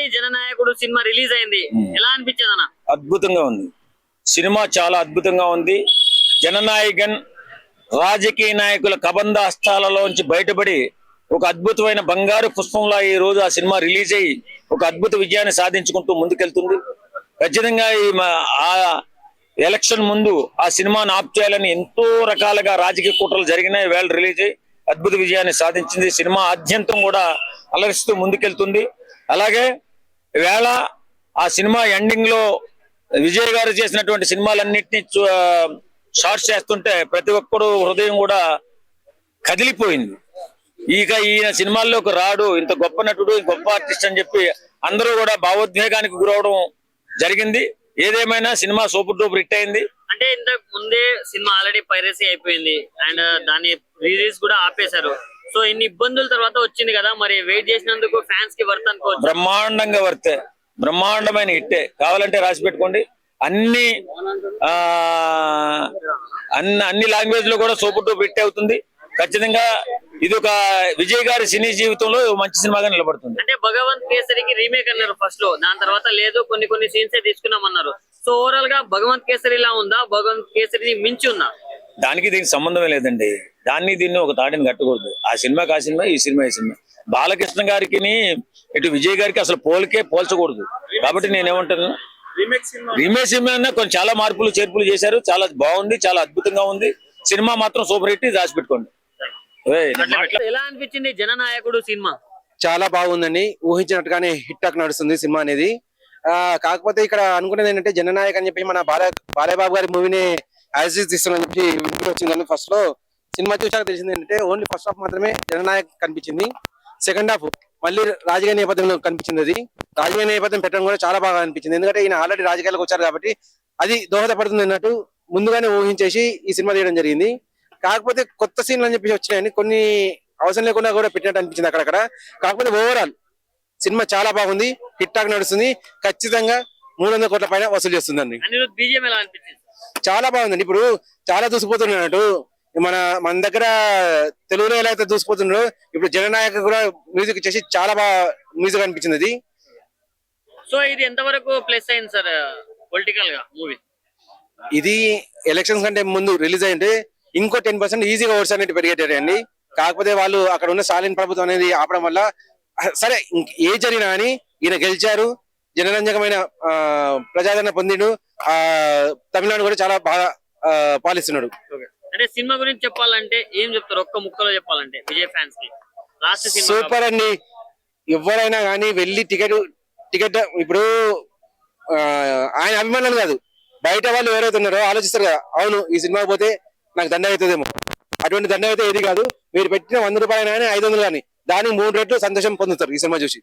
Finally జననాయకుడు cinema release అయింది, ఎలా అనిపించింది అన్న? అద్భుతంగా ఉంది సినిమా, చాలా అద్భుతంగా ఉంది. జననాయకన్ రాజకీయ నాయకుల కబంధ హస్తాలలోంచి బయటపడి ఒక అద్భుతమైన బంగారు పుష్పంలా ఈ రోజు ఆ సినిమా రిలీజ్ అయ్యి ఒక అద్భుత విజయాన్ని సాధించుకుంటూ ముందుకెళ్తుంది. ఖచ్చితంగా ఆ ఎలక్షన్ ముందు ఆ సినిమాను ఆప్ చేయాలని ఎంతో రకాలుగా రాజకీయ కుట్రలు జరిగినాయి. వేళ రిలీజ్ అయ్యి అద్భుత విజయాన్ని సాధించింది. సినిమా ఆద్యంతం కూడా అలరిస్తూ ముందుకెళ్తుంది. అలాగే వేళ ఆ సినిమా ఎండింగ్ లో విజయ్ గారు చేసినటువంటి సినిమాలన్నింటినీ షార్ట్స్ చేస్తుంటే ప్రతి ఒక్కరు హృదయం కూడా కదిలిపోయింది. ఇక ఈయన సినిమాల్లోకి రాడు, ఇంత గొప్ప నటుడు, గొప్ప ఆర్టిస్ట్ అని చెప్పి అందరూ కూడా భావోద్వేగానికి గురవడం జరిగింది. ఏదేమైనా సినిమా సూపర్ డూపర్ హిట్ అయింది. అంటే ఇంతకు ముందే సినిమా ఆల్రెడీ పైరసీ అయిపోయింది అండ్ దాన్ని రిలీజ్ కూడా ఆపేశారు. సో ఇన్ని ఇబ్బందుల తర్వాత వచ్చింది కదా, మరి వెయిట్ చేసినందుకు ఫ్యాన్స్ కి వర్త్ అనుకోవచ్చు. బ్రహ్మాండంగా వర్తే, బ్రహ్మాండమైన హిట్టే. కావాలంటే రాసి పెట్టుకోండి. అన్ని లాంగ్వేజ్ లో కూడా సూపర్ డూపర్ హిట్ అవుతుంది. ఖచ్చితంగా ఇది ఒక విజయ్ గారి సినీ జీవితంలో మంచి సినిమాగా నిలబడుతుంది. అంటే భగవంత్ కేసరికి రీమేక్ అన్నారు ఫస్ట్ లో, దాని తర్వాత లేదు కొన్ని సీన్స్ తీసుకున్నామన్నారు. సో ఓవరాల్ గా భగవంత్ కేసరిలా ఉందా, భగవంత్ కేసరిని మించి ఉందా? దానికి దీనికి సంబంధమే లేదండి. దీన్ని ఒక తాటిని కట్టకూడదు. ఆ సినిమాకి ఆ సినిమా, ఈ సినిమా ఈ సినిమా. బాలకృష్ణ గారికి ఇటు విజయ్ గారికి అసలు పోల్చకూడదు. కాబట్టి నేనేమంటాను, రీమేక్ సినిమా కొంచెం చాలా మార్పులు చేర్పులు చేశారు. చాలా బాగుంది, చాలా అద్భుతంగా ఉంది. సినిమా మాత్రం సూపర్ హిట్, రాసి పెట్టుకోండి. ఎలా అనిపించింది జననాయకుడు సినిమా? చాలా బాగుందండి. ఊహించినట్టుగానే హిట్ టాక్ నడుస్తుంది సినిమా అనేది. కాకపోతే ఇక్కడ అనుకునేది ఏంటంటే జననాయక్ అని చెప్పి మన బాలయ్యబాబు గారి మూవీని యాజ్ ఇస్ తీస్తున్నారని చెప్పి వచ్చిందని ఫస్ట్ లో సినిమా చూసాక తెలిసింది ఏంటంటే ఓన్లీ ఫస్ట్ హాఫ్ మాత్రమే జననాయక్ కనిపించింది. సెకండ్ హాఫ్ మళ్ళీ రాజకీయ నేపథ్యంలో కనిపించింది. అది రాజకీయ నేపథ్యం పెట్టడం కూడా చాలా బాగా అనిపించింది. ఎందుకంటే ఈయన ఆల్రెడీ రాజకీయాలకు వచ్చారు కాబట్టి అది దోహదపడుతుంది అన్నట్టు ముందుగానే ఊహించేసి ఈ సినిమా తీయడం జరిగింది. కాకపోతే కొత్త సీన్లు అని చెప్పి వచ్చినాయని కొన్ని అవసరం లేకుండా కూడా పెట్టినట్టు అనిపించింది అక్కడక్కడ. కాకపోతే ఓవరాల్ సినిమా చాలా బాగుంది, హిట్ టాక్ నడుస్తుంది. ఖచ్చితంగా 300 కోట్ల పైన వసూలు చేస్తుందండి. చాలా బాగుందండి. ఇప్పుడు చాలా దూసిపోతున్నట్టు మన దగ్గర తెలుగులో ఎలా అయితే దూసిపోతున్నారో ఇప్పుడు జననాయక కూడా మ్యూజిక్ ఇచ్చేసి చాలా బాగా మ్యూజిక్ అనిపించింది అది. సో ఇది ఎంతవరకు ప్లస్ అయింది సార్ పొలిటికల్ గా మూవీ? ఇది ఎలక్షన్స్ కంటే ముందు రిలీజ్ అయ్యింటే ఇంకో 10% ఈజీగా ఓట్స్ అనేది పెరిగేటండి. కాకపోతే వాళ్ళు అక్కడ ఉన్న స్టాలిన్ ప్రభుత్వం అనేది ఆపడం వల్ల సరే ఏ జరిగినా అని ఈయన గెలిచారు. జనరంజకమైన ప్రజాదరణ పొందిడు. తమిళనాడు కూడా చాలా బాగా పాలిస్తున్నాడు. అంటే సినిమా గురించి చెప్పాలంటే ఏం చెప్తారు? ఒక్క ముక్కలో చెప్పాలంటే విజయ్ ఫ్యాన్స్ కి లాస్ట్ సినిమా సూపర్ అండి. ఎవరైనా కానీ వెళ్ళి టికెట్ ఇప్పుడు ఆయన అభిమానులు కాదు, బయట వాళ్ళు ఎవరైతే ఉన్నారో ఆలోచిస్తారు కదా, అవును ఈ సినిమా పోతే నాకు దండ అవుతుందేమో. అటువంటి దండ అయితే ఏది కాదు. మీరు పెట్టిన 100 రూపాయలు కానీ 500 కానీ దానికి 3 రెట్లు సంతోషం పొందుతారు ఈ సినిమా చూసి.